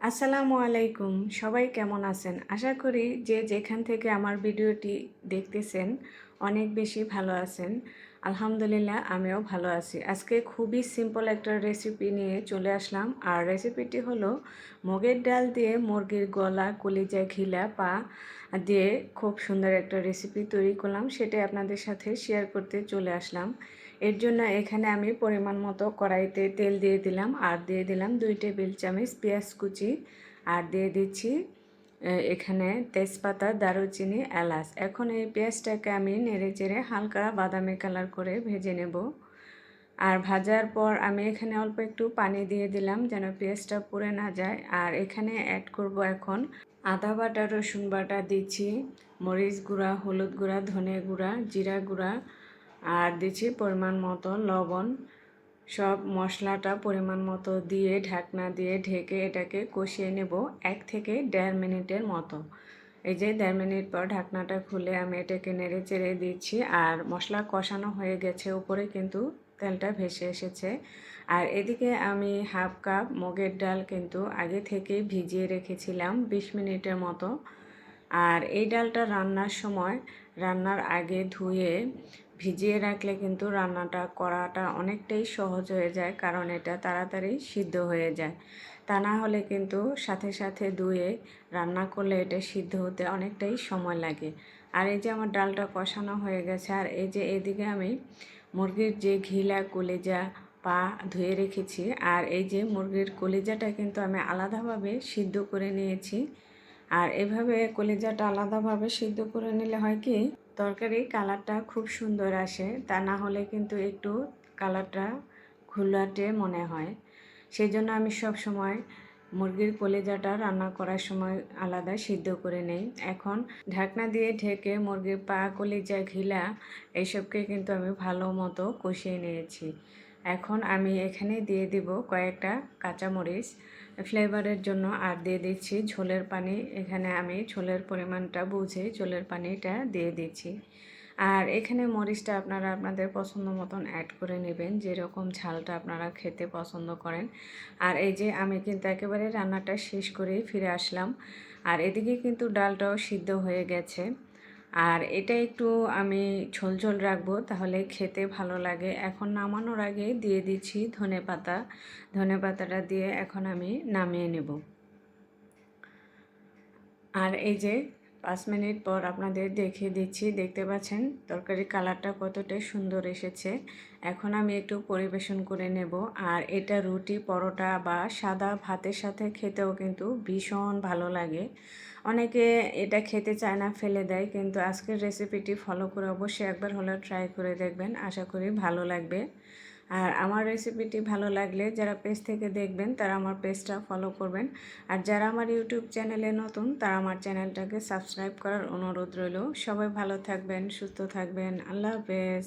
আসসালামু আলাইকুম। সবাই কেমন আছেন? আশা করি যে যেখান থেকে আমার ভিডিওটি দেখতেছেন অনেক বেশি ভালো আছেন। আলহামদুলিল্লাহ আমিও ভালো আছি। আজকে খুবই সিম্পল একটা রেসিপি নিয়ে চলে আসলাম। আর রেসিপিটি হলো মুগের ডাল দিয়ে মুরগির গলা, কলিজা, ঘিলা, পা দিয়ে খুব সুন্দর একটা রেসিপি তৈরি করলাম। সেটাই আপনাদের সাথে শেয়ার করতে চলে আসলাম। এর জন্য এখানে আমি পরিমাণ মতো কড়াইতে তেল দিয়ে দিলাম আর দিয়ে দিলাম 2 টেবিল চামচ পেঁয়াজ কুচি আর দিয়ে দিচ্ছি এখানে তেজপাতা, দারুচিনি, এলাচ। এখন এই পেঁয়াজটাকে আমি নেড়েচেড়ে হালকা বাদামি কালার করে ভেজে নেব। আর ভাজার পর আমি এখানে অল্প একটু পানি দিয়ে দিলাম যেন পেঁয়াজটা পুড়ে না যায়। আর এখানে অ্যাড করব এখন আদা বাটা, রসুন বাটা দিচ্ছি, মরিচ গুঁড়া, হলুদ গুঁড়া, ধনে গুঁড়া, জিরা গুঁড়া আর দিচ্ছি পরিমাণ মতো লবণ। সব মশলাটা পরিমাণ মতো দিয়ে ঢাকনা দিয়ে ঢেকে এটাকে কষিয়ে নেব 1 থেকে 1.5 মিনিটের মতো। এই যে 1.5 মিনিট পর ঢাকনাটা খুলে আমি এটাকে নেড়ে চেড়ে দিচ্ছি। আর মশলা কষানো হয়ে গেছে, উপরে কিন্তু তেলটা ভেসে এসেছে। আর এদিকে আমি হাফ কাপ মুগের ডাল কিন্তু আগে থেকেই ভিজিয়ে রেখেছিলাম 20 মিনিটের মতো। আর এই ডালটা রান্নার সময় রান্নার আগে ধুয়ে ভিজিয়ে রাখলে কিন্তু রান্নাটা করাটা অনেকটাই সহজ হয়ে যায়, কারণ এটা তাড়াতাড়ি সিদ্ধ হয়ে যায়। তা না হলে কিন্তু সাথে সাথে ধুয়ে রান্না করলে এটা সিদ্ধ হতে অনেকটাই সময় লাগে। আর এই যে আমার ডালটা কষানো হয়ে গেছে। আর এই যে এদিকে আমি মুরগির যে ঘিলা, কলিজা, পা ধুয়ে রেখেছি। আর এই যে মুরগির কলিজাটা কিন্তু আমি আলাদাভাবে সিদ্ধ করে নিয়েছি। আর এভাবে কলিজাটা আলাদাভাবে সিদ্ধ করে নিলে হয় কি তরকারি কালারটা খুব সুন্দর আসে, তা না হলে কিন্তু একটু কালারটা ঘোলাটে মনে হয়। সেই জন্য আমি সব সময় মুরগির কলিজাটা রান্না করার সময় আলাদা সিদ্ধ করে নেই। এখন ঢাকনা দিয়ে ঢেকে মুরগির পা, কলিজা, ঘিলা এইসবকে কিন্তু আমি ভালো মতো কষিয়ে নিয়েছি। এখন আমি এখানে দিয়ে দিব কয়েকটা কাঁচামরিচ ফ্লেভারের জন্য আর দিয়ে দিচ্ছি ঝোলের পানি। এখানে আমি ঝোলের পরিমাণটা বুঝে ঝোলের পানিটা দিয়ে দিচ্ছি। আর এখানে মরিচটা আপনারা আপনাদের পছন্দ মতন অ্যাড করে নেবেন, যেরকম ঝালটা আপনারা খেতে পছন্দ করেন। আর এই যে আমি কিন্তু একেবারে রান্নাটা শেষ করেই ফিরে আসলাম। আর এদিকে কিন্তু ডালটাও সিদ্ধ হয়ে গেছে। আর এটা একটু আমি ঝোল ঝোল রাখবো, তাহলে খেতে ভালো লাগে। এখন নামানোর আগে দিয়ে দিচ্ছি ধনেপাতা। ধনেপাতাটা দিয়ে এখন আমি নামিয়ে নেব। আর এই যে 5 মিনিট পর আপনাদের দেখিয়ে দিচ্ছি, দেখতে পাচ্ছেন তরকারির কালারটা কতটা সুন্দর এসেছে। এখন আমি একটু পরিবেশন করে নেব। আর এটা রুটি, পরোটা বা সাদা ভাতের সাথে খেতেও কিন্তু ভীষণ ভালো লাগে। অনেকে এটা খেতে চায় না, ফেলে দেয়, কিন্তু আজকের রেসিপিটি ফলো করে অবশ্যই একবার হলেও ট্রাই করে দেখবেন, আশা করি ভালো লাগবে। আর আমার রেসিপিটি ভালো লাগলে যারা পেজ থেকে দেখবেন তারা আমার পেজটা ফলো করবেন। আর যারা আমার ইউটিউব চ্যানেলে নতুন তারা আমার চ্যানেলটাকে সাবস্ক্রাইব করার অনুরোধ রইল। সবাই ভালো থাকবেন, সুস্থ থাকবেন। আল্লাহ হাফেজ।